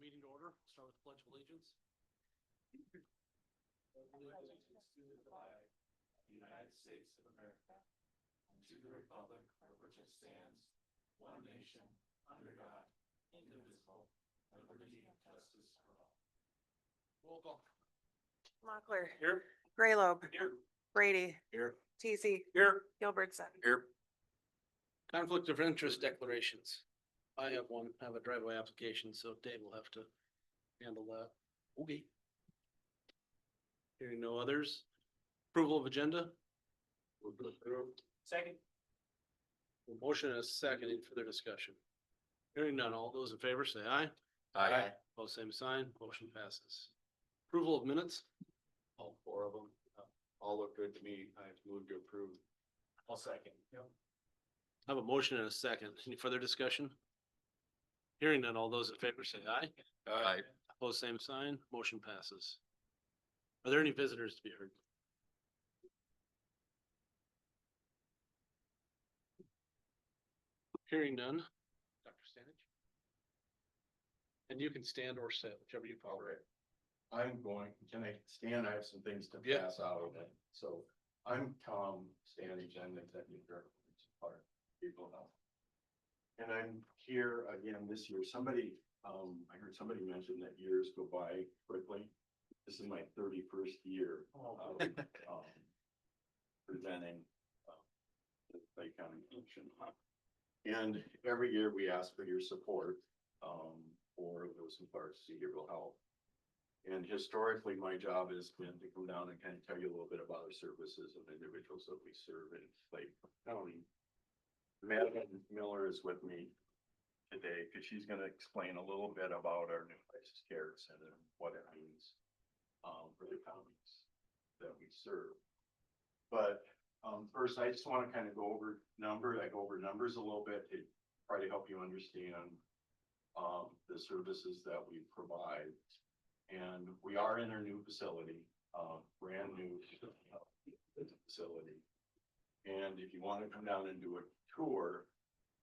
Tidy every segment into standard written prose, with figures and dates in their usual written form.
meeting to order. Start with the Pledge of Allegiance. Allegiance to the flag of the United States of America, and to the republic for which it stands, one nation, under God, indivisible, with liberty and justice for all. Roll call. Mochler, Here. Graylobe, Here. Brady, Here. TZ, Here. Gilbertson. Here. Conflict of interest declarations. I have one, I have a driveway application, so Dave will have to handle that. Okay. Hearing no others. Approval of agenda. Second. A motion and a second. Any further discussion? Hearing none. All those in favor say aye. Both same sign. Motion passes. Approval of minutes. All four of them, all look good to me. I move to approve. I'll second. Yep. I have a motion and a second. Any further discussion? Hearing none. All those in favor say aye. Aye. Opposed, same sign. Motion passes. Are there any visitors to be heard? Hearing none. Dr. Stanich? And you can stand or sit, whichever you All prefer. right. I'm going, can I stand? I have some things to Yeah. pass out of it. So I'm Tom Stanage, I'm the executive director of Park People Health. And I'm here again this year. I heard somebody mention that years go by quickly. This is my 31st year of presenting the Lake County Commission. And every year we ask for your support for Wilson Park's behavioral health. And historically, my job has been to come down and kind of tell you a little bit about our services and individuals that we serve in Lake County. Madeline Miller is with me today because she's going to explain a little bit about our new crisis care center and what it means for the counties that we serve. But first, I just want to kind of go over numbers a little bit to try to help you understand the services that we provide. And we are in our new facility, brand new facility. And if you want to come down and do a tour,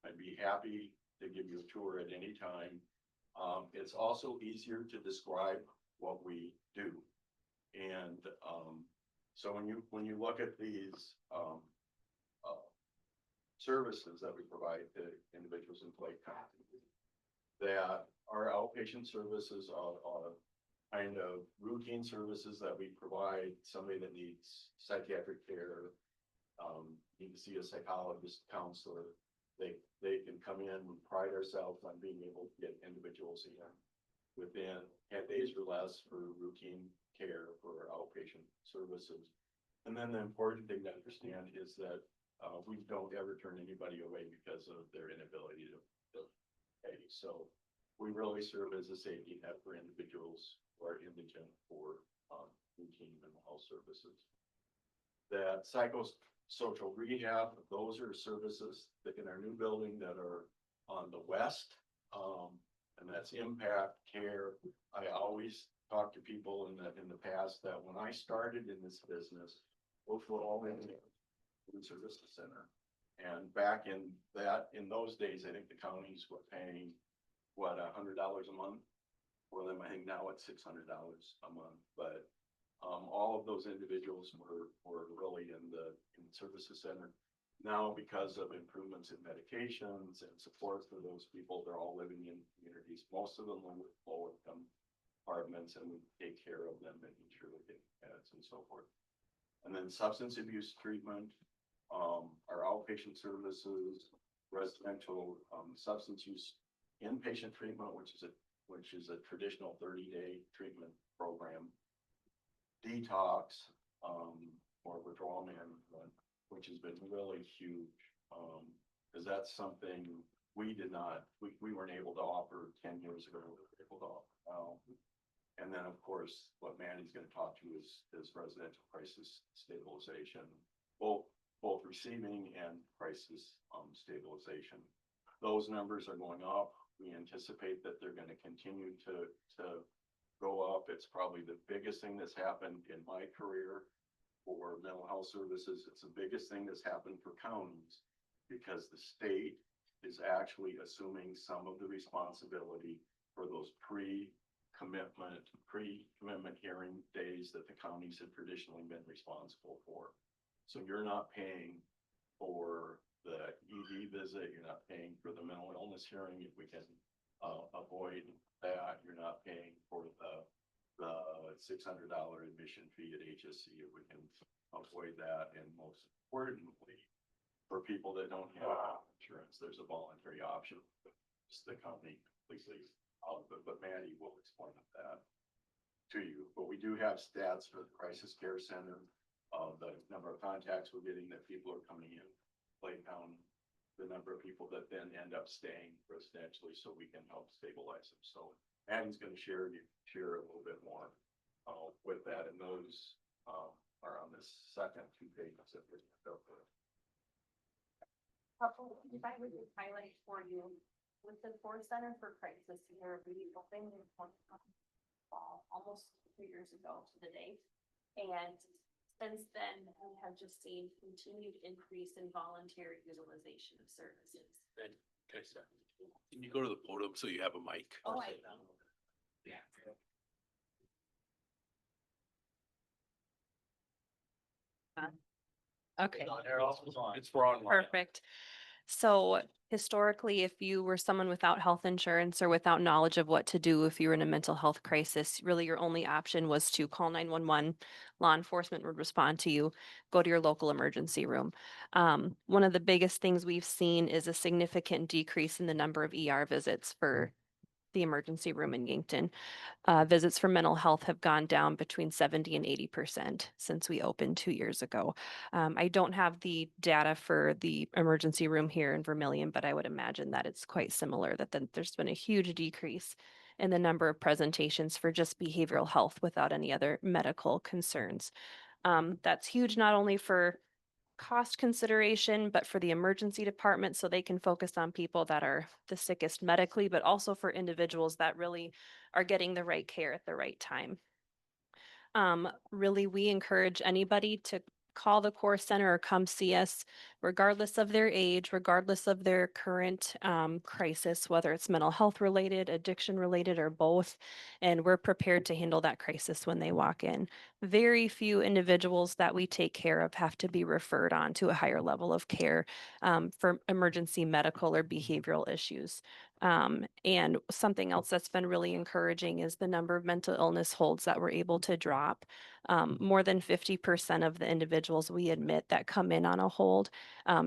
I'd be happy to give you a tour at any time. It's also easier to describe what we do. And so when you look at these services that we provide to individuals in Lake County, that our outpatient services are kind of routine services that we provide. Somebody that needs psychiatric care, need to see a psychologist, counselor, they can come in. We pride ourselves on being able to get individuals in within 10 days or less for routine care for our outpatient services. And then the important thing to understand is that we don't ever turn anybody away because of their inability to pay. So we really serve as a safety net for individuals who are indigent for routine mental health services. That psychosocial rehab, those are services that in our new building that are on the west, and that's Impact Care. I always talk to people in the past that when I started in this business, those were all in the food services center. And back in those days, I think the counties were paying $100 a month for them. I think now it's $600 a month, but all of those individuals were really in the services center. Now, because of improvements in medications and support for those people, they're all living in communities. Most of them live with low income apartments, and we take care of them, making sure they get meds and so forth. And then substance abuse treatment, our outpatient services, residential substance use inpatient treatment, which is a traditional 30-day treatment program, detox, or withdrawal management, which has been really huge, because that's something we weren't able to offer 10 years ago. We're able to offer now. And then, of course, what Mandy's going to talk to is residential crisis stabilization, both receiving and crisis stabilization. Those numbers are going up. We anticipate that they're going to continue to go up. It's probably the biggest thing that's happened in my career for mental health services. It's the biggest thing that's happened for counties because the state is actually assuming some of the responsibility for those pre-commitment hearing days that the counties have traditionally been responsible for. So you're not paying for the ED visit, you're not paying for the mental illness hearing, if we can avoid that, you're not paying for the $600 admission fee at HSC, if we can avoid that, and most importantly, for people that don't have health insurance, there's a voluntary option. It's the company completely out of it, but Maddie will explain that to you. But we do have stats for the crisis care center, the number of contacts we're getting, that people are coming in, lay down, the number of people that then end up staying residentially, so we can help stabilize them. So Maddie's gonna share a little bit more with that, and those are on this second 2 pages that we're gonna go through. If I would just highlight for you, with the Ford Center for Crisis Care, we opened in fall, almost 2 years ago to the date. And since then, we have just seen continued increase in voluntary utilization of services. And can I say, can you go to the podium so you have a mic? Oh, Yeah. Okay, It's for online. perfect. So historically, if you were someone without health insurance or without knowledge of what to do if you were in a mental health crisis, really your only option was to call 911. Law enforcement would respond to you, go to your local emergency room. One of the biggest things we've seen is a significant decrease in the number of ER visits for the emergency room in Yankton. Visits for mental health have gone down between 70 and 80% since we opened 2 years ago. I don't have the data for the emergency room here in Vermillion, but I would imagine that it's quite similar, that there's been a huge decrease in the number of presentations for just behavioral health without any other medical concerns. That's huge not only for cost consideration, but for the emergency department, so they can focus on people that are the sickest medically, but also for individuals that really are getting the right care at the right time. Really, we encourage anybody to call the Core Center or come see us, regardless of their age, regardless of their current crisis, whether it's mental health related, addiction related, or both. And we're prepared to handle that crisis when they walk in. Very few individuals that we take care of have to be referred on to a higher level of care for emergency medical or behavioral issues. And something else that's been really encouraging is the number of mental illness holds that we're able to drop. More than 50% of the individuals we admit that come in on a hold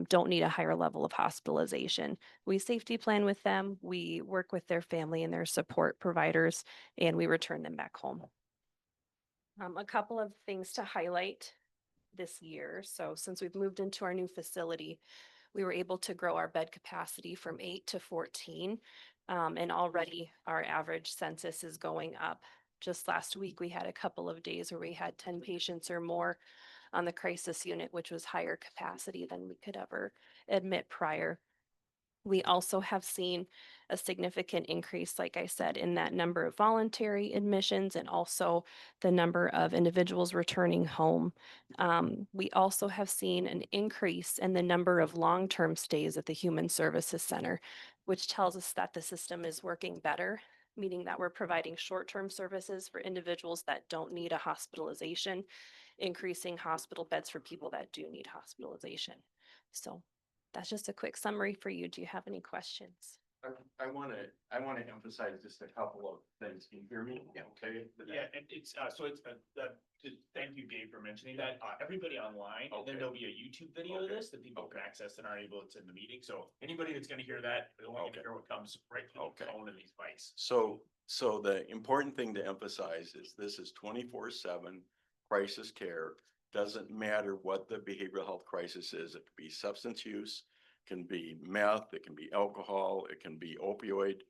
don't need a higher level of hospitalization. We safety plan with them, we work with their family and their support providers, and we return them back home. A couple of things to highlight this year. So since we've moved into our new facility, we were able to grow our bed capacity from 8 to 14. And already our average census is going up. Just last week, we had a couple of days where we had 10 patients or more on the crisis unit, which was higher capacity than we could ever admit prior. We also have seen a significant increase, like I said, in that number of voluntary admissions and also the number of individuals returning home. We also have seen an increase in the number of long-term stays at the Human Services Center, which tells us that the system is working better, meaning that we're providing short-term services for individuals that don't need a hospitalization, increasing hospital beds for people that do need hospitalization. So that's just a quick summary for you. Do you have any questions? I wanna emphasize just a couple of things. Can you hear me? Yeah. Okay. Yeah, and it's, thank you, Dave, for mentioning that. Everybody online, and then Okay. there'll be a YouTube video of Okay. this that people can access and aren't able to attend the meeting. So anybody that's gonna hear that, they're only Okay. gonna hear what comes right through Okay. the phone and these mics. So the important thing to emphasize is this is 24/7 crisis care. Doesn't matter what the behavioral health crisis is. It could be substance use, can be meth, it can be alcohol, it can be opioid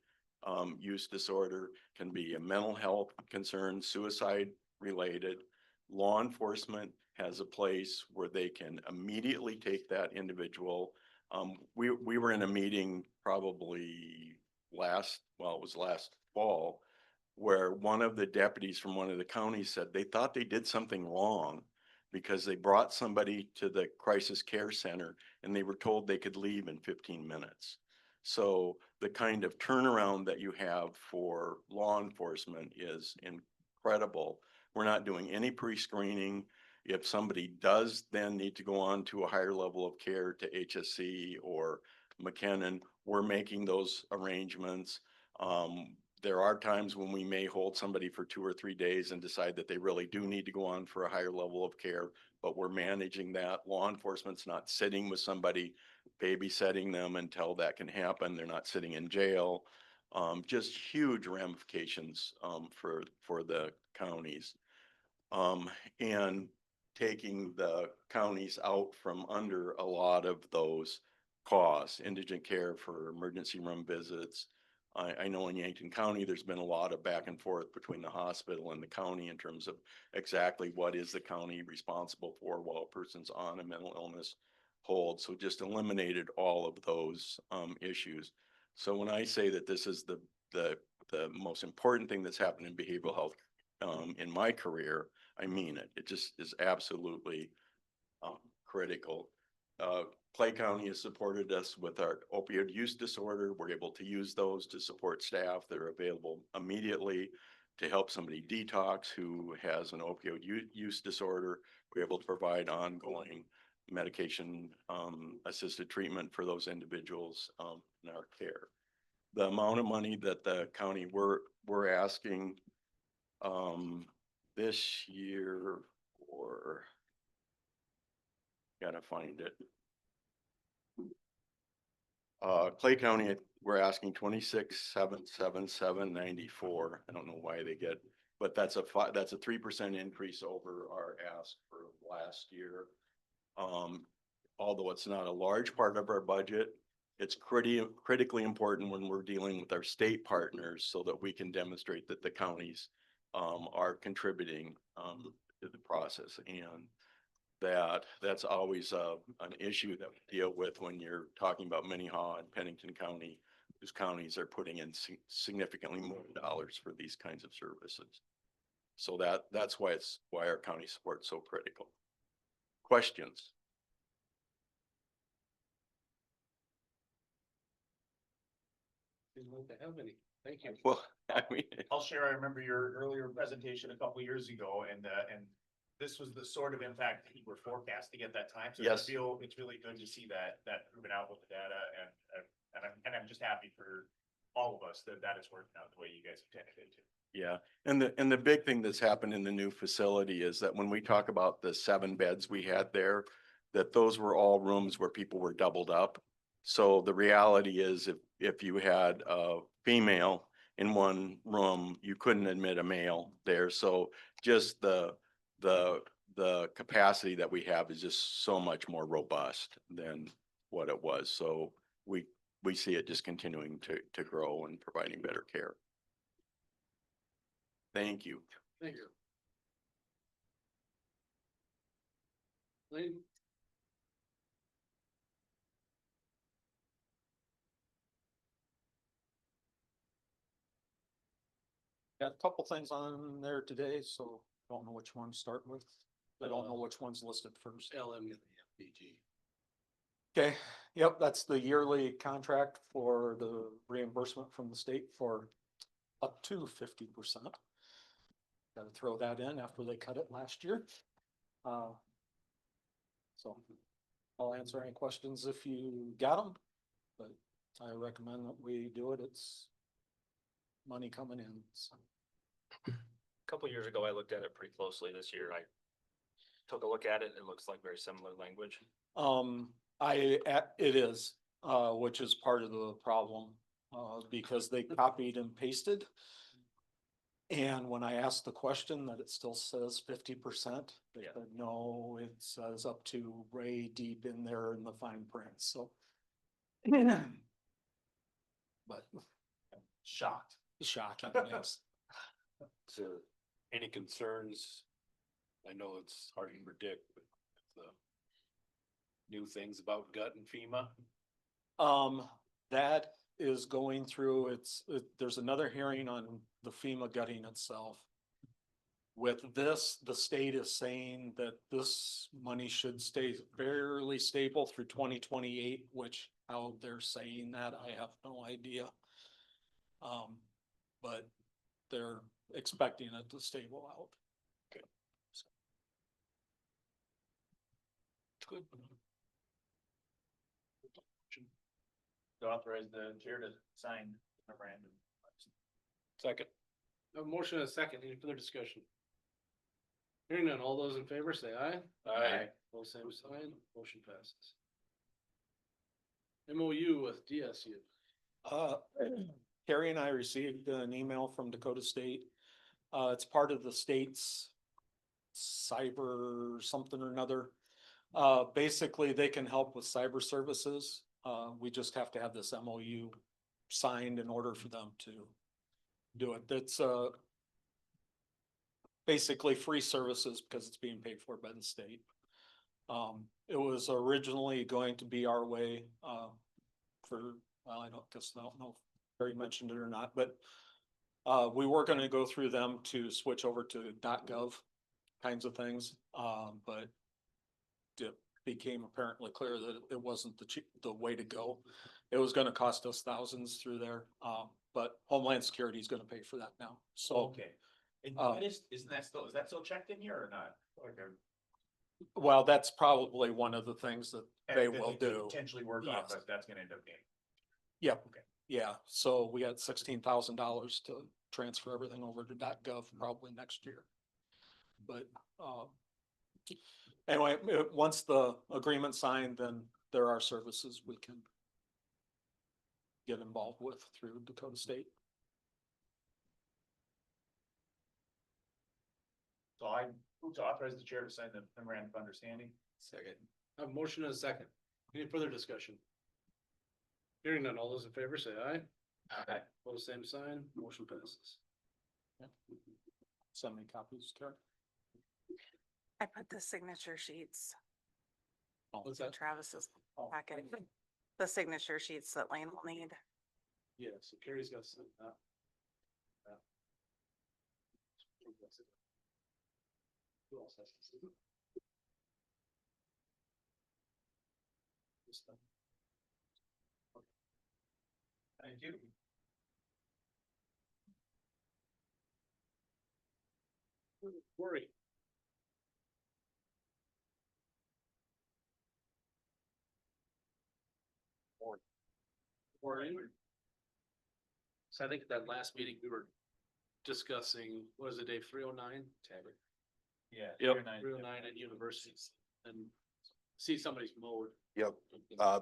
use disorder, can be a mental health concern, suicide related. Law enforcement has a place where they can immediately take that individual. We were in a meeting probably last fall, where one of the deputies from one of the counties said they thought they did something wrong because they brought somebody to the crisis care center and they were told they could leave in 15 minutes. So the kind of turnaround that you have for law enforcement is incredible. We're not doing any pre-screening. If somebody does then need to go on to a higher level of care to HSC or McKinnon, we're making those arrangements. There are times when we may hold somebody for 2 or 3 days and decide that they really do need to go on for a higher level of care, but we're managing that. Law enforcement's not sitting with somebody, babysitting them until that can happen. They're not sitting in jail. Just huge ramifications for the counties. And taking the counties out from under a lot of those costs, indigent care for emergency room visits. I know in Yankton County, there's been a lot of back and forth between the hospital and the county in terms of exactly what is the county responsible for while a person's on a mental illness hold. So just eliminated all of those issues. So when I say that this is the most important thing that's happened in behavioral health in my career, I mean it. It just is absolutely critical. Clay County has supported us with our opioid use disorder. We're able to use those to support staff that are available immediately to help somebody detox who has an opioid use disorder. We're able to provide ongoing medication assisted treatment for those individuals in our care. The amount of money that the county we're asking this year, or gotta find it. Clay County, we're asking 26,777.94. I don't know why they get, but that's a 3% increase over our ask for last year. Although it's not a large part of our budget, it's critically important when we're dealing with our state partners so that we can demonstrate that the counties are contributing to the process, and that's always an issue that we deal with when you're talking about Minnehaha and Pennington County, whose counties are putting in significantly more dollars for these kinds of services. So that's why our county support is so critical. Questions? Didn't want to have any. Thank you. Well, I mean, I'll share, I remember your earlier presentation a couple years ago, and this was the sort of impact that you were forecasting at that time. So Yes. it's really good to see that proven out with the data, and I'm just happy for all of us that is working out the way you guys intended it to. yeah, and the big thing that's happened in the new facility is that when we talk about the 7 beds we had there, that those were all rooms where people were doubled up. So the reality is if you had a female in one room, you couldn't admit a male there. So just the capacity that we have is just so much more robust than what it was. So we see it just continuing to grow and providing better care. Thank you. Thank you. Lane? Got a couple things on there today, so don't know which one to start with. I don't know which one's listed first. LMFBG. Okay, yep, that's the yearly contract for the reimbursement from the state for up to 50%. Gotta throw that in after they cut it last year. So I'll answer any questions if you got them, but I recommend that we do it. It's money coming in, so. Couple years ago, I looked at it pretty closely. This year, I took a look at it. It looks like very similar language. It is, which is part of the problem, because they copied and pasted. And when I asked the question that it still says 50%, they Yeah. said, no, it says up to way deep in there in the fine print, so. But Shocked. shocking, yes. So any concerns? I know it's hard to predict, but the new things about gut and FEMA. That is going through, there's another hearing on the FEMA gutting itself. with this, the state is saying that this money should stay fairly stable through 2028, which how they're saying that, I have no idea. But they're expecting it to stable out. Okay. So. Good. To authorize the chair to sign memorandum. Second. I have a motion and a second. Any further discussion? Hearing none, all those in favor say aye. Aye. Both same sign, motion passes. MOU with DSU. Carrie and I received an email from Dakota State. It's part of the state's cyber something or another. Basically, they can help with cyber services. We just have to have this MOU signed in order for them to do it. That's, basically free services because it's being paid for by the state. It was originally going to be our way, for, well, I don't know if Barry mentioned it or not, but we were gonna go through them to switch over to .gov kinds of things, but it became apparently clear that it wasn't the way to go. It was gonna cost us thousands through there, but Homeland Security is gonna pay for that now, so. Okay. And Uh, isn't that still, is that still checked in here or not? Okay. Well, that's probably one of the things that they That will could do. Potentially work off, Yes. but that's gonna end up being. Yep. Okay. Yeah, so we got $16,000 to transfer everything over to .gov probably next year. But, anyway, once the agreement's signed, then there are services we can get involved with through Dakota State. So I move to authorize the chair to sign the memorandum of understanding. Second. I have a motion and a second. Any further discussion? Hearing none, all those in favor say aye. Aye. Both same sign, motion passes. Send me copies, Karen. I put the signature sheets Oh, What's in that? Travis's Oh. packet. The signature sheets that Lane will need. Yeah, so Carrie's got some, Who else has to see it? This stuff. Thank you. Worry. Morning. So I think at that last meeting, we were discussing, what is it, Dave, 309? Taggart. Yeah. Yep. 309 at universities and see somebody's mowed. Yep,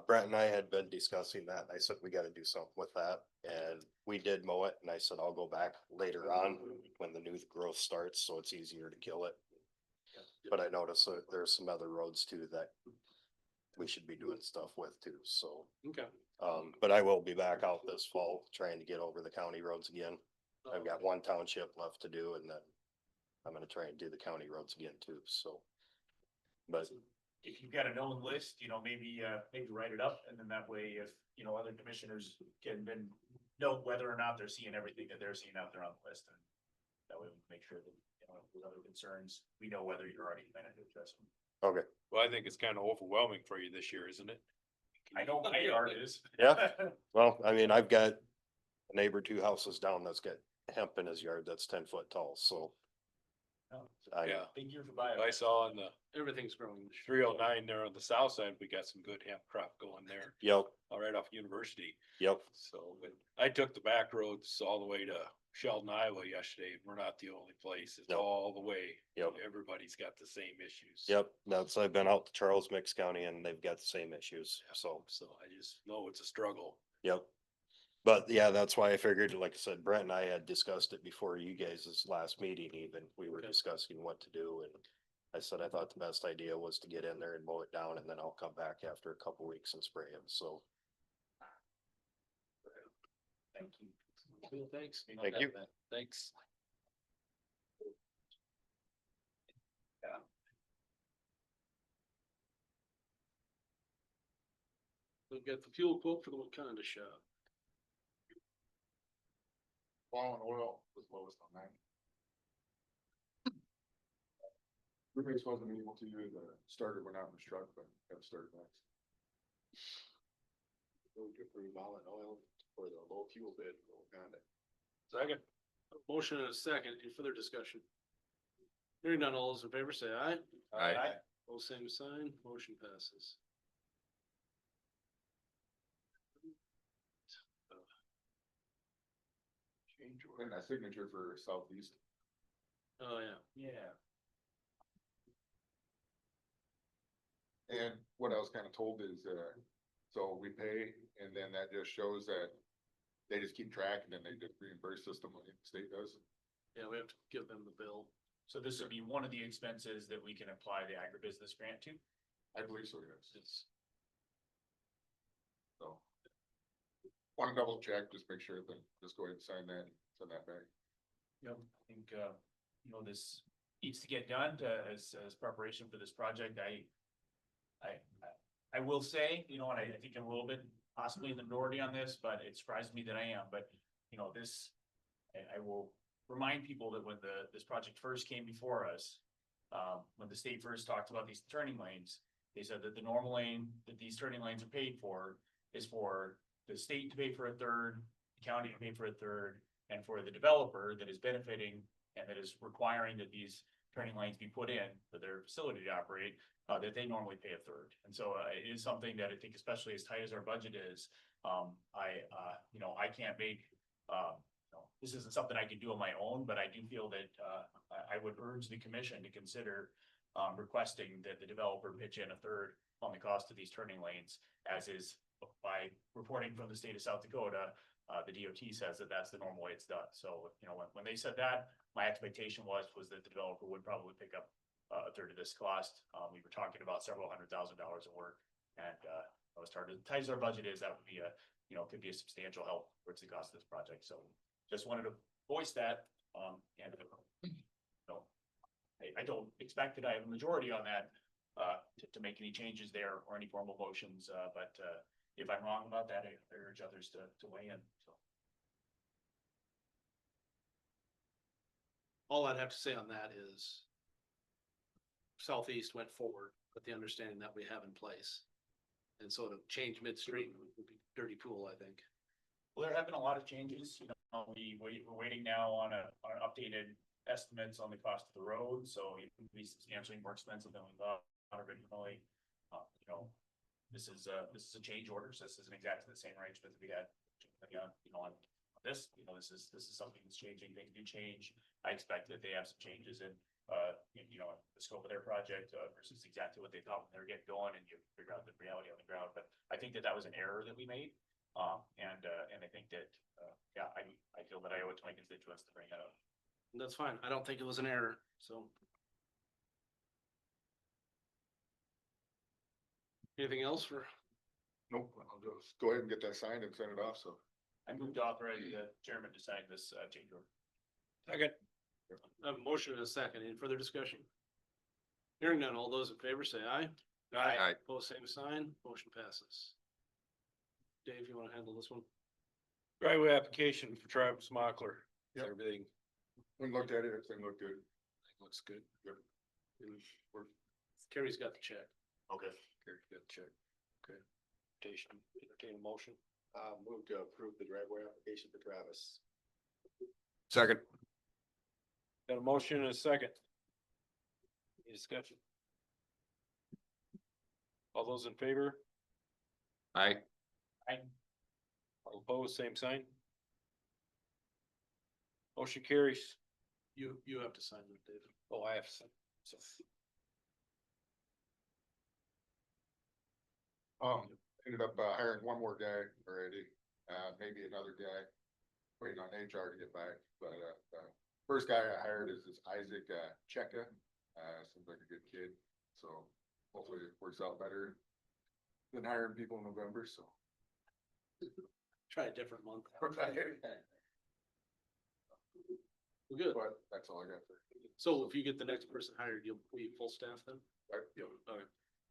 Brent and I had been discussing that, and I said, we gotta do something with that, and we did mow it, and I said, I'll go back later on when the new growth starts, so it's easier to kill it. But I noticed that there's some other roads too that we should be doing stuff with too, so. Okay. But I will be back out this fall trying to get over the county roads again. I've got one township left to do, and then I'm gonna try and do the county roads again too, so. But If you've got a known list, maybe write it up, and then that way, if, other commissioners can then know whether or not they're seeing everything that they're seeing out there on the list, and that way we can make sure that, with other concerns, we know whether you're already planning to address them. okay, Well, I think it's kind of overwhelming for you this year, isn't it? I know my yard is. Yeah. well, I mean, I've got a neighbor 2 houses down that's got hemp in his yard that's 10 foot tall, so. Yeah. Big year for bio. I saw on the Everything's growing. this year. 309 there on the south side, we got some good hemp crop going there, Yep, all right off University. yep, So, but I took the back roads all the way to Sheldon, Iowa yesterday. We're not the only place. It's Nope. all the way. Yep. Everybody's got the same issues. yep, I've been out to Charles Mix County and they've got the same issues, so, So I just know it's a struggle. yep. But yeah, that's why I figured, like I said, Brent and I had discussed it before you guys' last meeting even, we were Okay. discussing what to do, and I said, I thought the best idea was to get in there and mow it down, and then I'll come back after a couple weeks and spray them, so. Thank you. Cool, thanks. Thank you. Thanks. We've got the fuel quote for the Wakanda shop. Fallen oil was lowest on that. Roommates wasn't able to do the starter went out in his truck, but got started next. Move to approve all in oil for the low fuel bid, Honda. Second. Motion and a second. Any further discussion? Hearing none, all those in favor say aye. Aye. All same sign, motion passes. Change And that signature for Southeast. Oh, yeah. Yeah. And what I was kind of told is, so we pay and then that just shows that they just keep track and then they just reimburse system like the state does. Yeah, we have to give them the bill. So this would be one of the expenses that we can apply the agribusiness grant to? I believe so, yes. It's, So. Want to double check, just make sure that, just go ahead and sign that, send that back. Yep, I think, you know, this needs to get done to, as preparation for this project. I will say, you know, and I think I'm a little bit possibly in the minority on this, but it surprised me that I am, but, you know, this, I will remind people that when this project first came before us, when the state first talked about these turning lanes, they said that the normal lane that these turning lanes are paid for is for the state to pay for a third, the county to pay for a third, and for the developer that is benefiting and that is requiring that these turning lanes be put in for their facility to operate, that they normally pay a third. And so it is something that I think, especially as tight as our budget is, you know, I can't make, you know, this isn't something I can do on my own, but I do feel that I would urge the commission to consider requesting that the developer pitch in a third on the cost of these turning lanes, as is by reporting from the state of South Dakota. The DOT says that that's the normal way it's done. So, you know, when they said that, my expectation was that the developer would probably pick up a third of this cost. We were talking about several $100,000 of work, and I was starting to tight as our budget is, that would be you know, could be a substantial help towards the cost of this project. So just wanted to voice that, and you know, I don't expect that I have a majority on that, to make any changes there or any formal motions, but if I'm wrong about that, I urge others to weigh in, so. all I'd have to say on that is Southeast went forward with the understanding that we have in place. And so to change midstream would be dirty pool, I think. Well, there have been a lot of changes, you know, we're waiting now on an updated estimates on the cost of the road, so it would be substantially more expensive than we thought originally. You know, this is a change order, so this isn't exactly the same arrangement that we had, you know, on this, you know, this is something that's changing, things do change. I expect that they have some changes in, you know, the scope of their project versus exactly what they thought when they were getting going, and you figure out the reality on the ground. But I think that was an error that we made. And I think that, yeah, I feel that I owe it to my constituents to bring that up. That's fine. I don't think it was an error, so. Anything else for, Nope, I'll just go ahead and get that signed and send it off, so. I moved to authorize the chairman to sign this change order. second? I have a motion and a second. Any further discussion? Hearing none, all those in favor say aye. Aye. Pose same sign, motion passes. Dave, you wanna handle this one? Driveway application for Travis Mockler. Yep. Everything When looked at it, everything looked good. looks good. Good. And Carrie's got the check. Okay. Here, get the check. Okay. Entertain a motion. Move to approve the driveway application for Travis. Second. Got a motion and a second. Any discussion? All those in favor? Aye. Aye. All opposed, same sign. Motion carries. You have to sign it, David. Oh, I have some. So, Ended up hiring one more guy already, maybe another guy. Waiting on HR to get back, but first guy I hired is Isaac Cheka. Seems like a good kid, so hopefully it works out better than hiring people in November, so. Try a different month. But Well, good. that's all I got for. So if you get the next person hired, you'll be full staff then? Yep. Okay.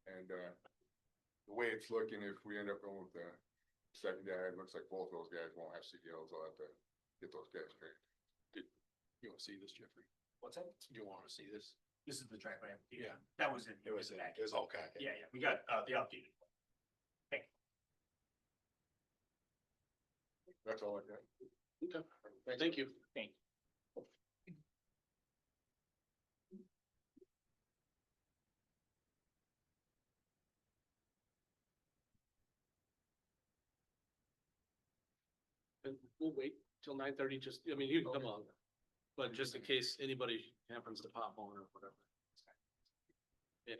And the way it's looking, if we end up going with the second guy, it looks like both those guys won't have CDLs. I'll have to get those guys straight. you wanna see this, Jeffrey? What's that? Do you wanna see this? This is the driveway application. Yeah. That was it. It was okay. Yeah, we got, the updated. That's all I got. Okay, thank you. Thank And we'll wait till 9:30. Just, I mean, you can come on. But just in case anybody happens to pop on or whatever. Yeah.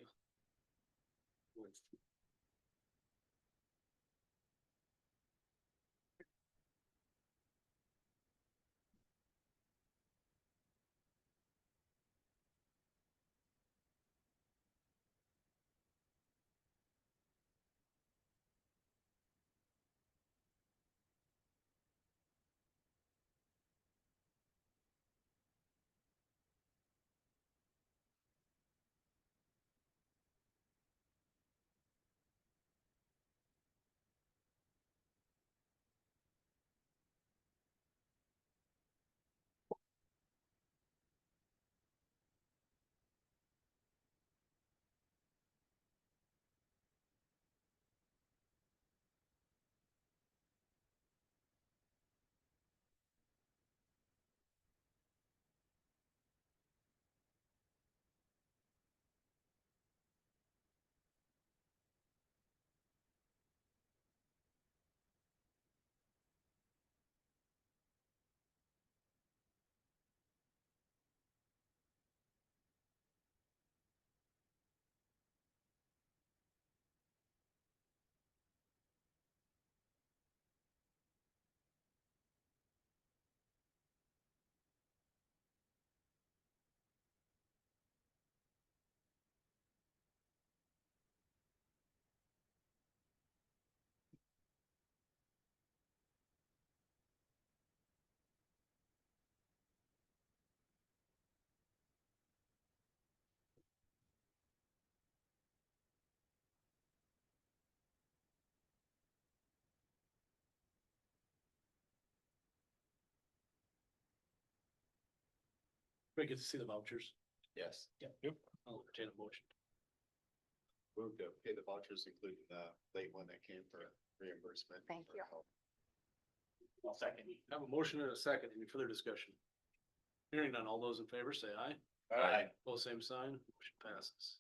We get to see the vouchers. Yes. I'll entertain a motion. Move to pay the vouchers, including the late one that came for reimbursement. Thank for you. help. I'll second. I have a motion and a second. Any further discussion? Hearing none, all those in favor say aye. Aye. Both same sign, motion passes.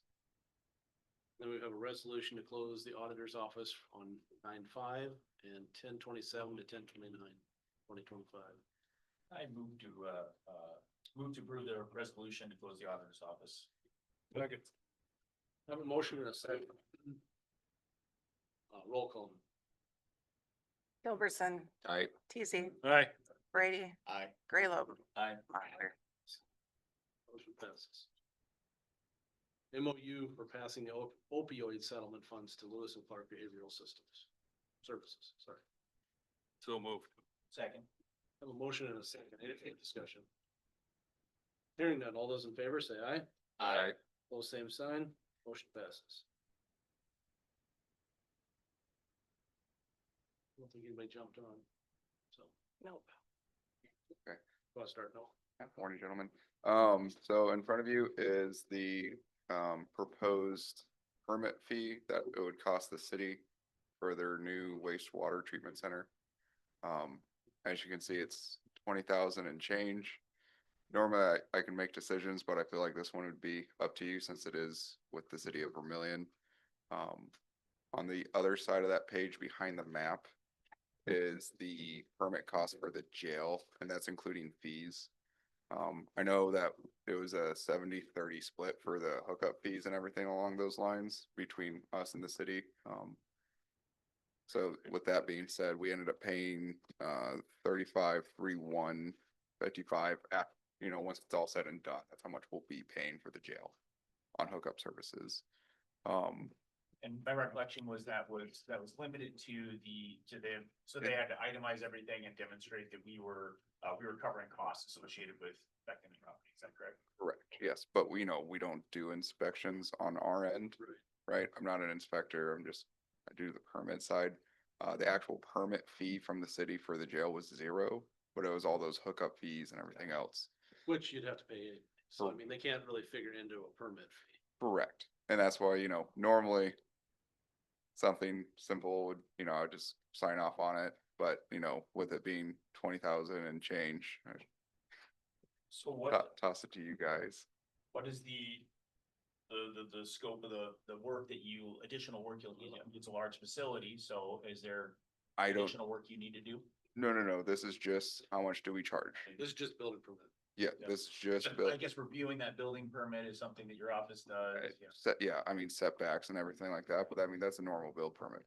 Then we have a resolution to close the auditor's office on 9/5 and 10/27 to 10/29, 2025. I move to approve the resolution to close the auditor's office. Second. I have a motion and a second. Roll call. Gilbertson, Aye. TZ, Aye. Brady, Aye. Graylobe, Aye. Mochler. Motion passes. MOU for passing the opioid settlement funds to Lewis and Clark Behavioral Systems Services, sorry. So moved. Second. I have a motion and a second. Any discussion? Hearing none, all those in favor say aye. Aye. Both same sign, motion passes. I don't think anybody jumped on, so. Nope. Want to start? No. Morning, gentlemen. So in front of you is the, proposed permit fee that it would cost the city for their new wastewater treatment center. As you can see, it's 20,000 and change. Normally I can make decisions, but I feel like this one would be up to you since it is with the city of Vermillion. On the other side of that page behind the map is the permit cost for the jail, and that's including fees. I know that it was a 70-30 split for the hookup fees and everything along those lines between us and the city. So with that being said, we ended up paying 35,3,155 once it's all said and done. That's how much we'll be paying for the jail on hookup services. And my recollection was that was limited to so they had to itemize everything and demonstrate that we were covering costs associated with affecting the property. Is that correct? Correct, yes, but we don't do inspections on our end, right? I'm not an inspector, I do the permit side. The actual permit fee from the city for the jail was 0, but it was all those hookup fees and everything else. Which you'd have to pay So I mean, they can't really figure into a permit fee. Correct. And that's why, you know, normally something simple would, you know, I would just sign off on it, but you know, with it being 20,000 and change, I So what, toss it to you guys. what is the scope of the work that you, additional work you'll need? It's a large facility, so is there I don't, additional work you need to do? no, this is just how much do we charge? This is just building permit. Yeah, Yeah. this is just I built, guess reviewing that building permit is something that your office does, yeah. set, yeah, I mean setbacks and everything like that, but I mean, that's a normal build permit.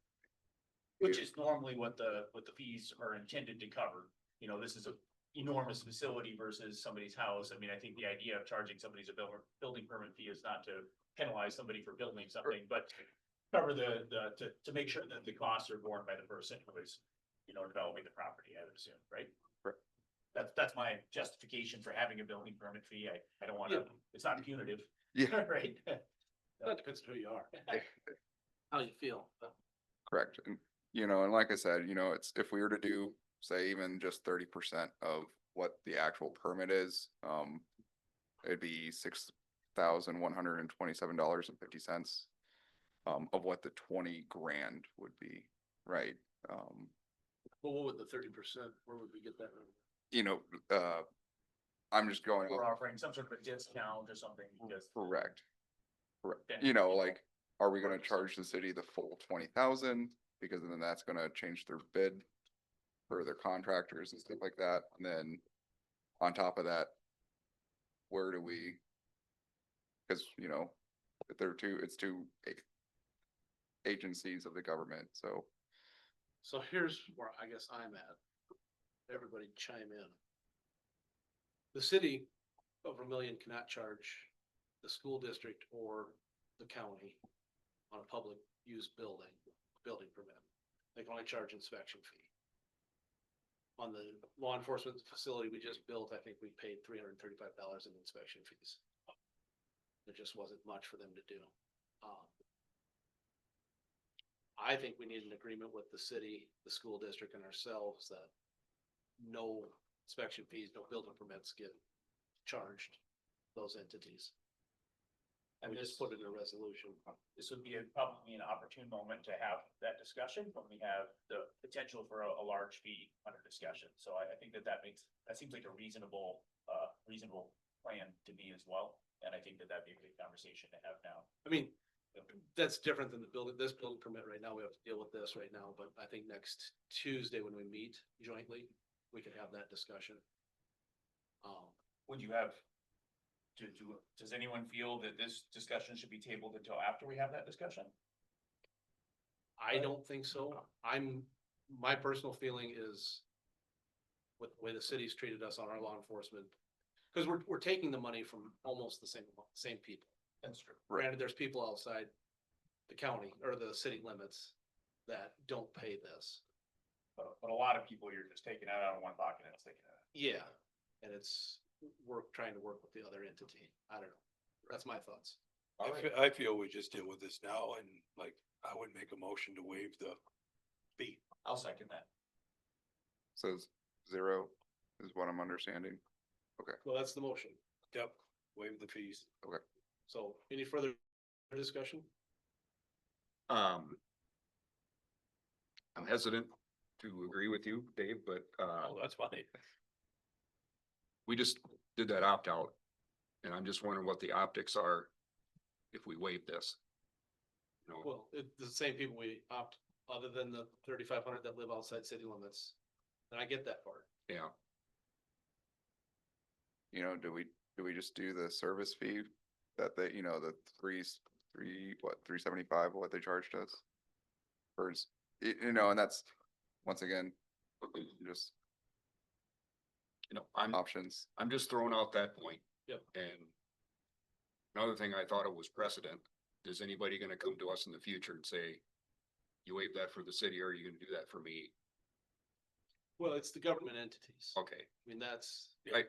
Which is normally what the fees are intended to cover. You know, this is a enormous facility versus somebody's house. I mean, I think the idea of charging somebody's a building permit fee is not to penalize somebody for building something, but cover to make sure that the costs are borne by the person who is, you know, developing the property, I would assume, right? Correct. That's my justification for having a building permit fee. I don't wanna, it's not punitive. Yeah. Right? That depends on who you are. How you feel. Correct. And, you know, and like I said, you know, it's, if we were to do, say, even just 30% of what the actual permit is, it'd be $6,127.50. Of what the 20 grand would be, right? Well, what would the 30%, where would we get that? You know, I'm just going We're off, offering some sort of a discount or something because. correct. Correct. Yeah. You know, like, are we gonna charge the city the full 20,000? Because then that's gonna change their bid for their contractors and stuff like that. And then on top of that, where do we? Cause you know, if they're it's two agencies of the government, so. So here's where I guess I'm at. Everybody chime in. The city of Vermillion cannot charge the school district or the county on a public use building permit. They can only charge inspection fee. On the law enforcement facility we just built, I think we paid $335 in inspection fees. There just wasn't much for them to do. I think we need an agreement with the city, the school district and ourselves that no inspection fees, no building permits get charged those entities. And we just put it in a resolution. This would be probably an opportune moment to have that discussion when we have the potential for a large fee under discussion. So I think that seems like a reasonable plan to me as well. And I think that'd be a good conversation to have now. I mean, that's different than this building permit right now. We have to deal with this right now, but I think next Tuesday when we meet jointly, we can have that discussion. Would you have, does anyone feel that this discussion should be tabled until after we have that discussion? I don't think so. My personal feeling is with the way the city's treated us on our law enforcement, because we're taking the money from almost the same people. That's true. Granted, there's people outside the county or the city limits that don't pay this. But a lot of people, you're just taking it out of one pocket and it's taking it out. Yeah, and we're trying to work with the other entity. I don't know. That's my thoughts. I feel we just deal with this now and like, I would make a motion to waive the fee. I'll second that. Says 0 is what I'm understanding. Well, that's the motion. Yep, waive the fees. So any further discussion? I'm hesitant to agree with you, Dave, but, Oh, that's fine. we just did that opt-out. And I'm just wondering what the optics are if we waive this. You know, Well, the same people we opt, other than the 3,500 that live outside city limits. And I get that part. yeah, You know, do we just do the service fee that they, you know, the 375, what they charged us? Or, you know, and that's, once again, just you know, I'm options. just throwing out that point. Yep. And another thing I thought it was precedent. Is anybody gonna come to us in the future and say, you waive that for the city, or are you gonna do that for me? Well, it's the government entities. I Okay, mean, that's. Right.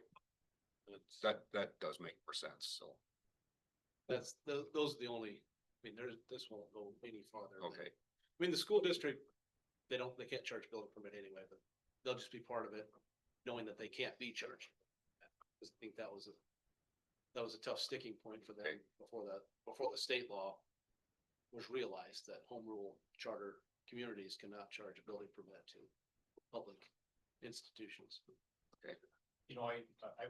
That's, that does make more sense, so, those are the only, I mean, this won't go any farther. than- okay. I mean, the school district, they can't charge building permit anyway, but they'll just be part of it, knowing that they can't be charged. I just think that was that was a tough sticking point for them Okay. before the state law was realized that home rule charter communities cannot charge a building permit to public institutions. You know, I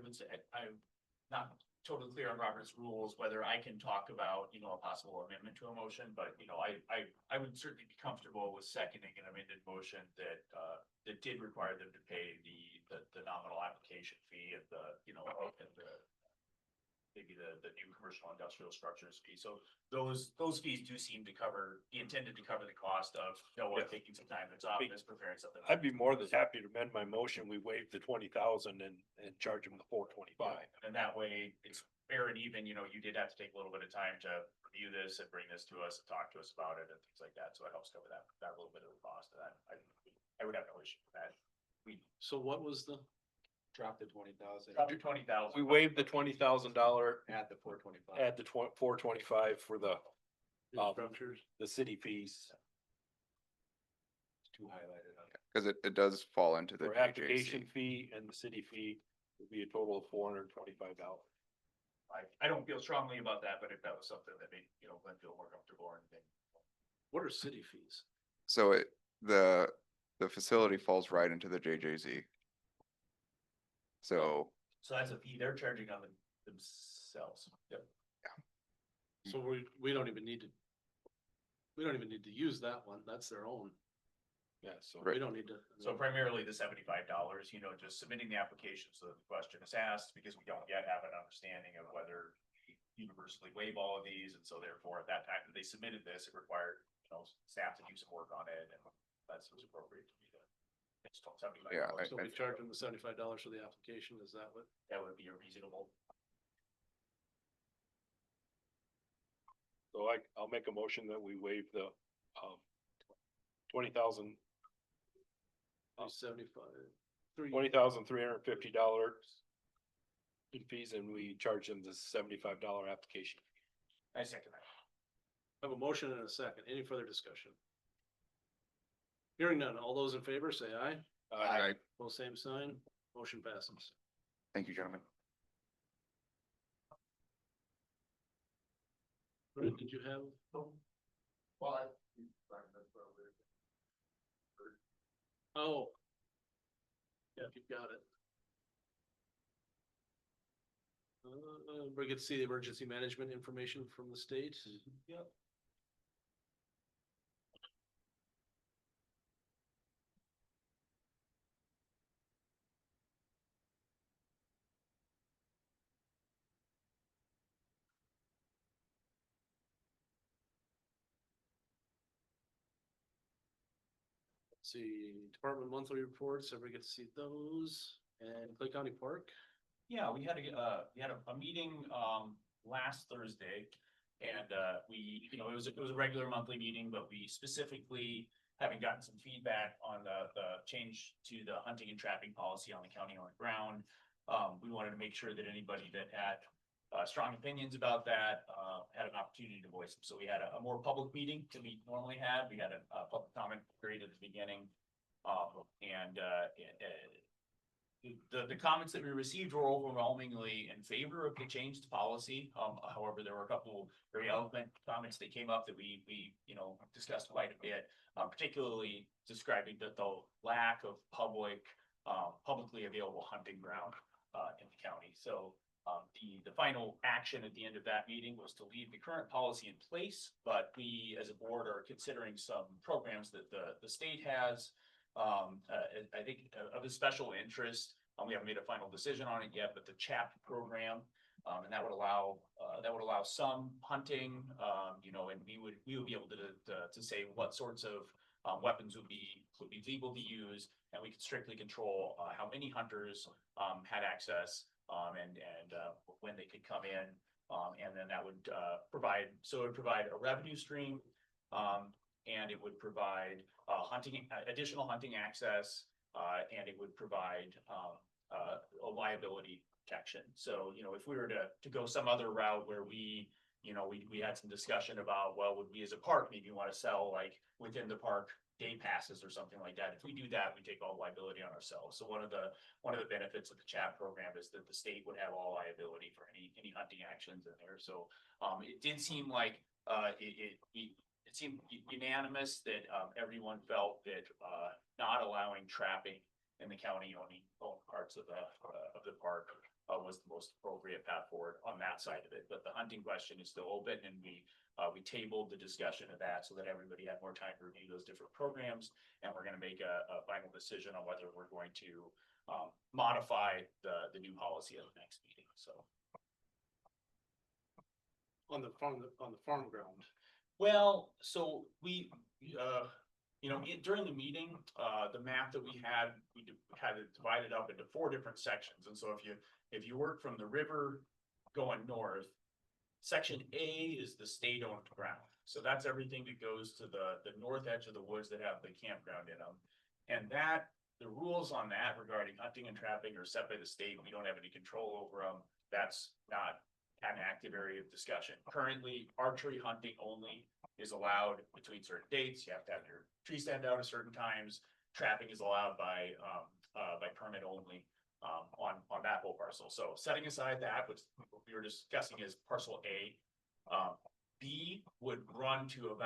would say, I'm not totally clear on Robert's rules, whether I can talk about, you know, a possible amendment to a motion, but, you know, I would certainly be comfortable with seconding an amended motion that, that did require them to pay the nominal application fee of the, you know, and maybe the new commercial industrial structures fee. So those fees do seem to be intended to cover the cost of, you know, Yeah. taking some time that's office, preparing something. I'd be more than happy to amend my motion. We waive the 20,000 and charge them the 425. And that way it's fair and even, you know, you did have to take a little bit of time to review this and bring this to us and talk to us about it and things like that. So it helps cover that little bit of the cost of that. I would have no issue with that. We So what was the, Drop the 20,000. dropped to 20,000. We waived the $20,000, Add the 425. add the 425 for the structures? the city fees. Two highlighted on it. Cause it does fall into the For application JJC. fee and the city fee would be a total of $425. I don't feel strongly about that, but if that was something that made, you know, Glenn feel more comfortable or anything. What are city fees? So the facility falls right into the JJZ. So, So that's a fee they're charging on themselves. Yep. So we don't even need to use that one. That's their own. Yeah, so Right. We don't need to. So primarily the $75, you know, just submitting the application so that the question is asked, because we don't yet have an understanding of whether we universally waive all of these, and so therefore at that time that they submitted this, it required, you know, staff to do some work on it, and that's what's appropriate to be done. It's $75. Yeah, So we charge them the $75 for the application. Is that what? That would be a reasonable. So I'll make a motion that we waive the 20,000, $20,350 in fees, and we charge them the $75 application. I second that. I have a motion and a second. Any further discussion? Hearing none. All those in favor say aye. I, Both same sign. Motion passes. thank you, gentlemen. Brett, did you have? Oh. Yeah, you've got it. We get to see the emergency management information from the state. Yep. See, department monthly reports, everybody get to see those, and Clay County Park. Yeah, we had a meeting, last Thursday. And, we, you know, it was a regular monthly meeting, but we specifically, having gotten some feedback on the change to the hunting and trapping policy on the county-owned ground. We wanted to make sure that anybody that had, strong opinions about that, had an opportunity to voice them. So we had a more public meeting than we normally had. We had a public comment period at the beginning. The comments that we received were overwhelmingly in favor of the changed policy. However, there were a couple very eloquent comments that came up that we, you know, discussed quite a bit, particularly describing the lack of publicly available hunting ground, in the county. So, the final action at the end of that meeting was to leave the current policy in place, but we as a board are considering some programs that the state has. I think of a special interest. We haven't made a final decision on it yet, but the CHAP program, and that would allow some hunting, you know, and we would be able to say what sorts of weapons would be legal to use, and we could strictly control how many hunters had access, and when they could come in, and then that would provide a revenue stream, and it would provide additional hunting access, and it would provide a liability protection. So, you know, if we were to go some other route where we you know, we had some discussion about, well, would we as a park maybe want to sell like within the park day passes or something like that? If we do that, we take all liability on ourselves. So one of the benefits of the CHAP program is that the state would have all liability for any hunting actions in there. So, it did seem like, it seemed unanimous that, everyone felt that, not allowing trapping in the county owning parts of the park was the most appropriate path forward on that side of it. But the hunting question is still open, and we tabled the discussion of that so that everybody had more time to review those different programs. And we're gonna make a final decision on whether we're going to modify the new policy at the next meeting, so. On the farm ground. Well, so we, during the meeting, the map that we had it divided up into 4 different sections. And so if you work from the river going north, section A is the state-owned ground. So that's everything that goes to the north edge of the woods that have the campground in them. And the rules on that regarding hunting and trapping are set by the state. We don't have any control over them. That's not an active area of discussion. Currently, archery hunting only is allowed between certain dates. You have to have your tree stand out at certain times. Trapping is allowed by permit only, on that whole parcel. So setting aside that, which we were discussing is parcel A, B would run to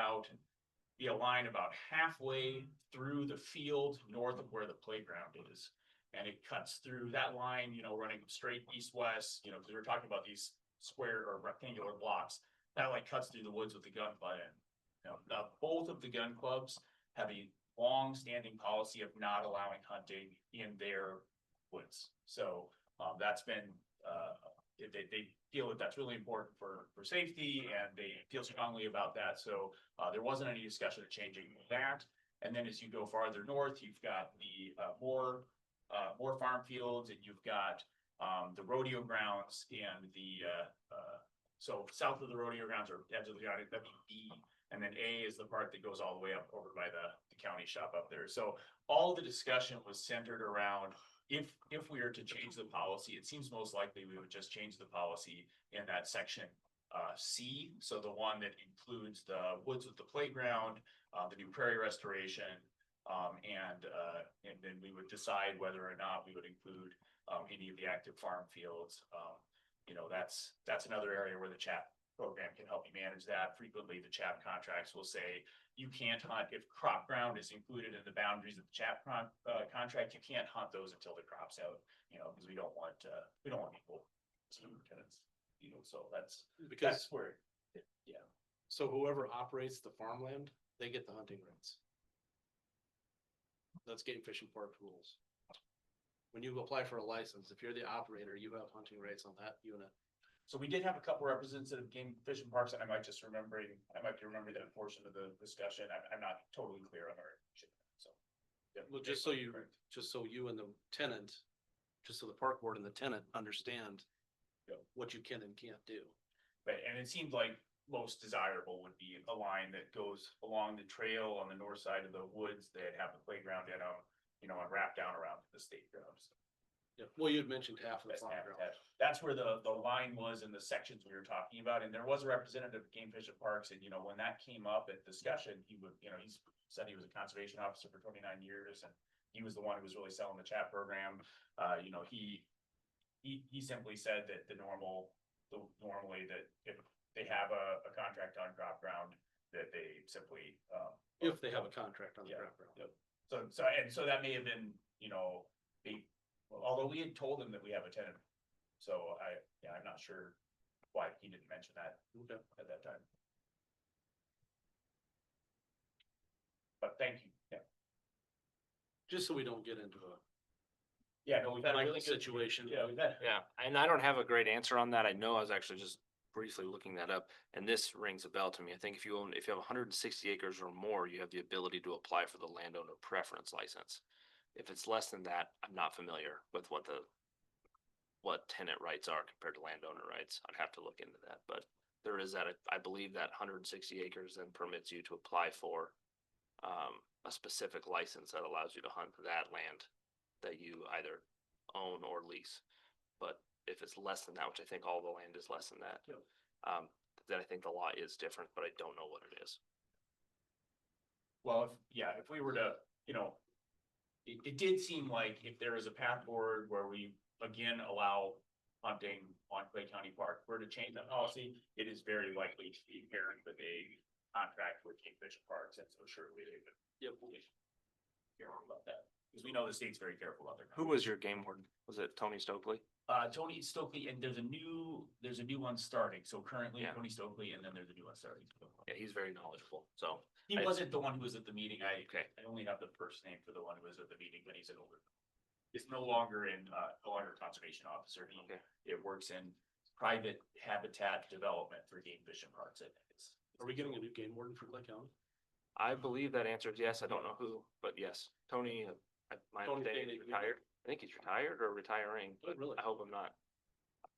be a line about halfway through the field north of where the playground is. And it cuts through that line, running straight east-west, because we're talking about these square or rectangular blocks. That like cuts through the woods with the gun club in. Now, both of the gun clubs have a long-standing policy of not allowing hunting in their woods. So, that's been, they feel that that's really important for safety, and they feel strongly about that. So, there wasn't any discussion of changing that. And then as you go farther north, you've got the, more farm fields, and you've got, the rodeo grounds and so south of the rodeo grounds or edge of the county, that'd be B. And then A is the part that goes all the way up over by the county shop up there. So all the discussion was centered around if we were to change the policy, it seems most likely we would just change the policy in that section C. So the one that includes the woods with the playground, the new prairie restoration, and then we would decide whether or not we would include any of the active farm fields. That's another area where the CHAP program can help you manage that. Frequently, the CHAP contracts will say you can't hunt if crop ground is included in the boundaries of the CHAP contract. You can't hunt those until the crop's out, because we don't want people, tenants, so that's where, yeah. So whoever operates the farmland, they get the hunting rights. That's Game Fish and Park rules. When you apply for a license, if you're the operator, you have hunting rights on that unit. So we did have a couple representatives of Game Fish and Parks, and I might be remembering that portion of the discussion. I'm not totally clear on our. So. Yeah, Well, just so you and the tenant, just so the park board and the tenant understand what you can and can't do. Right, and it seemed like most desirable would be a line that goes along the trail on the north side of the woods that have the playground in them, and wrap down around the state grounds. Yeah, well, you'd mentioned half of the That's farm ground. That's where the line was in the sections we were talking about, and there was a representative of Game Fish and Parks, and when that came up at discussion, he would, he said he was a conservation officer for 29 years, and he was the one who was really selling the CHAP program. He simply said that normally that if they have a contract on crop ground, that they simply If they have a contract on the crop ground. Yep. So that may have been, although we had told him that we have a tenant. So I'm not sure why he didn't mention that at that time. But thank you, yeah. Just so we don't get into a Yeah, no, we've had a really good situation. Yeah, we've had. Yeah, and I don't have a great answer on that. I know I was actually just briefly looking that up, and this rings a bell to me. I think if you have 160 acres or more, you have the ability to apply for the landowner preference license. If it's less than that, I'm not familiar with what tenant rights are compared to landowner rights. I'd have to look into that, but there is that. I believe that 160 acres then permits you to apply for a specific license that allows you to hunt that land that you either own or lease. But if it's less than that, which I think all the land is less than that, that I think the law is different, but I don't know what it is. Well, if we were to, it did seem like if there is a path forward where we again allow hunting on Clay County Park, if we're to change that policy, it is very likely to be paired with a contract with Kingfisher Parks, and so surely they would. Yep. Careful about that, because we know the state's very careful about their. Who was your game warden? Was it Tony Stokely? Tony Stokely, and there's a new one starting, so currently Yeah. Tony Stokely, and then there's a new one starting. Yeah, he's very knowledgeable, so. He wasn't the one who was at the meeting, Okay. I only have the first name for the one who was at the meeting, but he's an older. It's no longer no longer conservation officer, Okay. it works in private habitat development for game fish and parks, I think it's. Are we getting a new game warden for Clay County? I believe that answer is yes. I don't know who, but yes, Tony, my Tony understanding Stanley. is retired. I think he's retired or retiring. Oh, really? I hope I'm not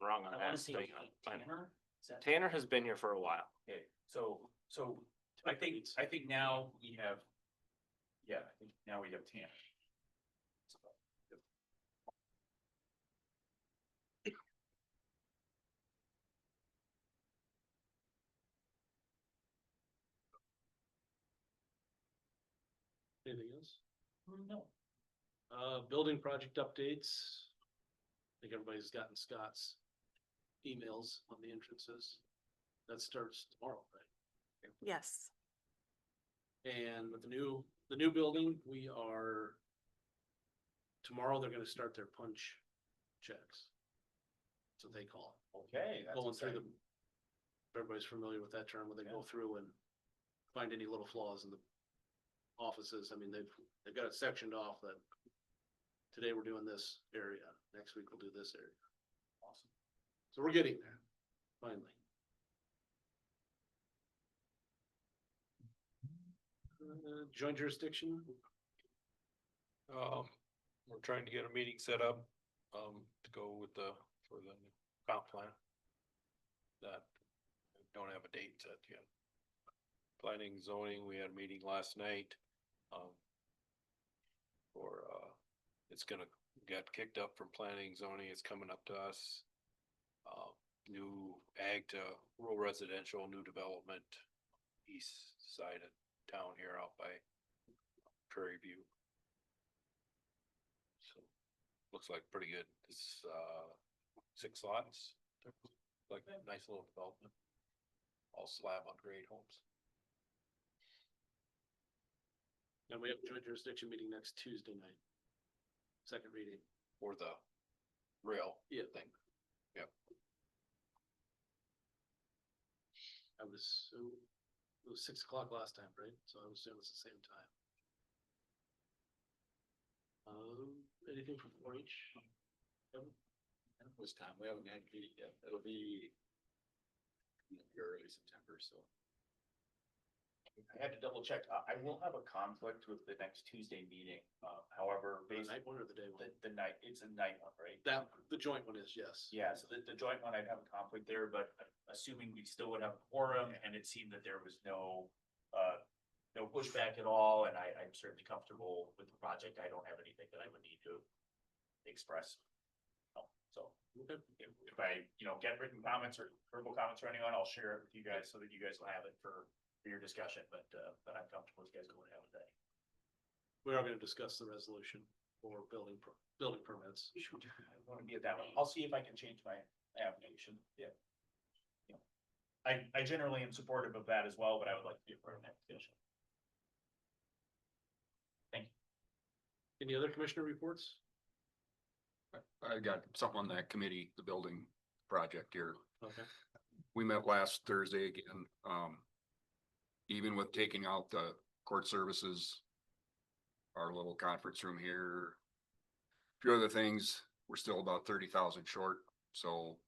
wrong on I that. wanna say but, fine. Tanner? Is that- Tanner has been here for a while. Okay, so I think now we have, I think now we have Tanner. Anything else? No. Building project updates. I think everybody's gotten Scott's emails on the entrances. That starts tomorrow, right? Yes. And with the new building, tomorrow they're gonna start their punch checks. That's what they call it. Okay, that's Going through exciting. everybody's familiar with that term, where they go through and find any little flaws in the offices. I mean, they've got it sectioned off that today we're doing this area, next week we'll do this area. Awesome. So we're getting there, finally. Joint jurisdiction, We're trying to get a meeting set up, to go with for the comp plan. That, don't have a date set yet. Planning, zoning, we had a meeting last night, it's gonna get kicked up from planning, zoning, it's coming up to us. New ag to rural residential, new development, east side of town here out by Prairie View. So, looks like pretty good, it's, 6 lots, like a nice little development. All slab on grade homes. and we have a joint jurisdiction meeting next Tuesday night. Second reading. For the rail Yeah. thing. Yep. I would assume it was 6 o'clock last time, right? So I would assume it's the same time. Anything from 4-H? This time, we haven't had a meeting yet. It'll be early September, so. I had to double check. I will have a conflict with the next Tuesday meeting. However, The based night one or the day one? the night, it's a night one, right? The joint one is, yes. Yeah, so the joint one, I'd have a conflict there, but assuming we still would have a quorum, and it seemed that there was no pushback at all, and I'm certainly comfortable with the project. I don't have anything that I would need to express. So Okay. if I, get written comments or verbal comments or anyone, I'll share it with you guys so that you guys will have it for your discussion, but I'm comfortable with you guys going ahead with that. We are gonna discuss the resolution for building permits. I want to be at that one. I'll see if I can change my application. Yeah. I generally am supportive of that as well, but I would like to be a part of that application. Any other commissioner reports? I got something on that committee, the building project here. Okay. We met last Thursday again, even with taking out the court services, our little conference room here, a few other things, we're still about 30,000 short, so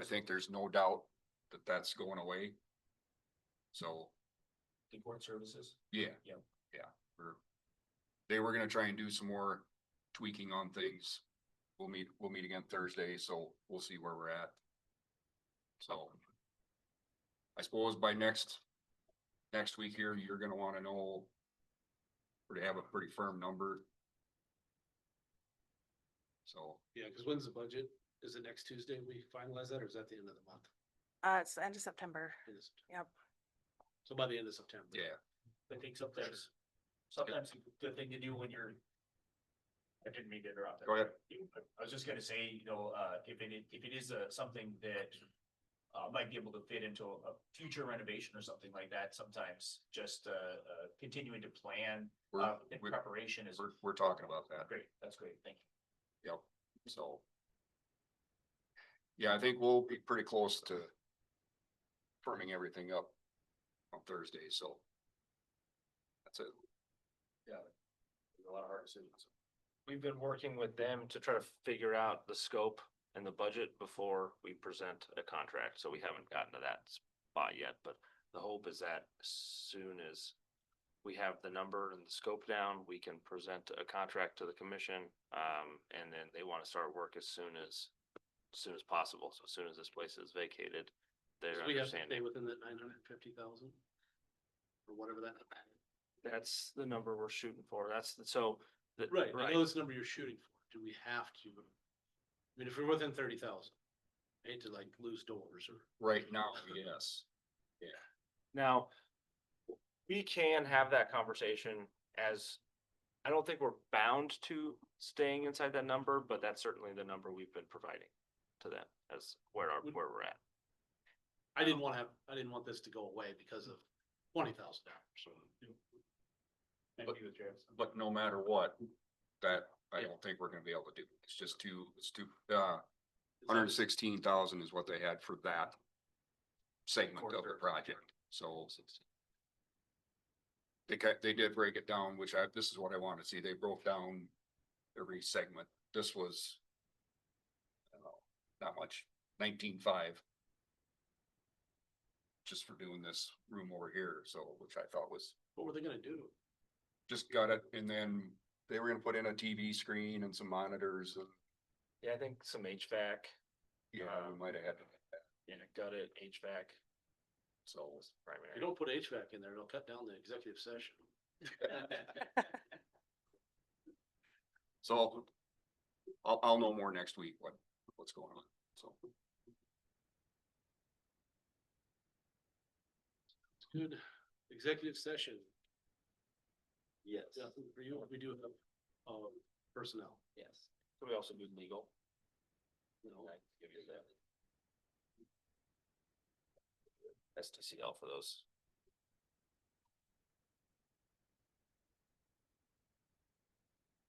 I think there's no doubt that that's going away. So, The court services. yeah. Yep. Yeah, they were gonna try and do some more tweaking on things. We'll meet again Thursday, so we'll see where we're at. So. I suppose by next week here, you're gonna wanna know. Or to have a pretty firm number. So, Yeah, cause when's the budget? Is it next Tuesday we finalize that, or is that the end of the month? It's the end of September. End of September. Yep. So by the end of September. Yeah. I think sometimes a good thing to do when you're. I didn't mean to interrupt. Go ahead. I was just gonna say, if it is something that. Might be able to fit into a future renovation or something like that, sometimes just, continuing to plan, We're- in we- preparation is. We're talking about that. Great, that's great, thank you. Yep, so. Yeah, I think we'll be pretty close to firming everything up on Thursday, so. That's it. Yeah. There's a lot of hard decisions. We've been working with them to try to figure out the scope and the budget before we present a contract, so we haven't gotten to that spot yet, but the hope is that as soon as we have the number and the scope down, we can present a contract to the commission, and then they want to start work as soon as possible, so as soon as this place is vacated, they're So we have to stay understanding. within that 950,000? Or whatever that. That's the number we're shooting for, so. Right, I know this number you're shooting for. Do we have to? I mean, if we're within 30,000, I hate to like lose doors or. Right now, yes. Now, we can have that conversation as, I don't think we're bound to staying inside that number, but that's certainly the number we've been providing to them as where we're at. I didn't want this to go away because of $20,000. Thank you, Travis. But no matter what, that I don't think we're gonna be able to do. It's just it's too, 116,000 is what they had for that segment of the project, so. They did break it down, this is what I wanted to see. They broke down every segment. This was, I don't know, not much, 19.5. Just for doing this room over here, so, which I thought was, What were they gonna do? just got it, and then they were gonna put in a TV screen and some monitors, and, Yeah, I think some HVAC, yeah, we might have had. got it, HVAC. So, was primary. If you don't put HVAC in there, it'll cut down the executive session. so I'll know more next week what's going on, so. Good. Executive session. Yes. Nothing for you. We do have, personnel. Yes. So we also do legal. No. I can give you that. STCL for those.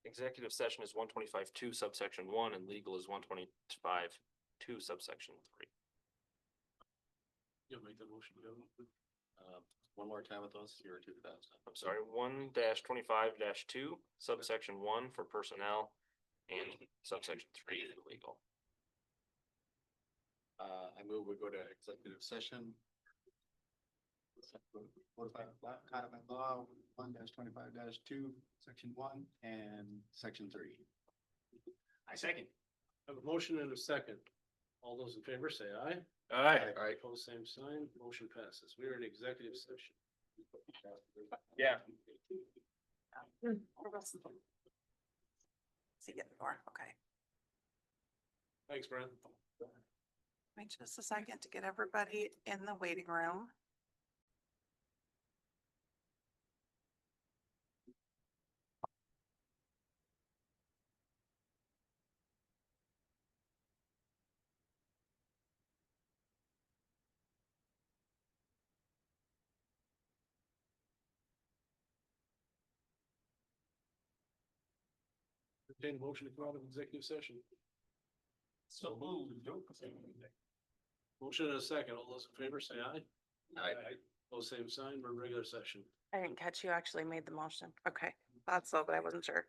Executive session is 125.2 subsection 1 and legal is 125.2 subsection 3. You'll make the motion, Kevin. One more time with those, you're 2,000. I'm sorry, 1-25-2 subsection 1 for personnel and subsection 3 for legal. I move we go to executive session. Codified law, 1-25-2, section 1 and section 3. I second. I have a motion and a second. All those in favor say aye. Aye. Opposed, same sign. Motion passes. We are in executive session. Yeah. See you more, okay. Thanks, Brent. Wait just a second to get everybody in the waiting room. Entertain a motion to come out of executive session. So moved. Motion and a second. All those in favor say aye. Aye. Opposed, same sign. We're in regular session. I didn't catch you actually made the motion. Okay, thought so, but I wasn't sure.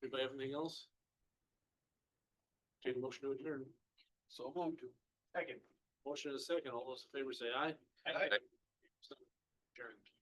Anybody have anything else? Entertain a motion to adjourn. So moved. Second. Motion and a second. All those in favor say aye. Aye. Adjourned.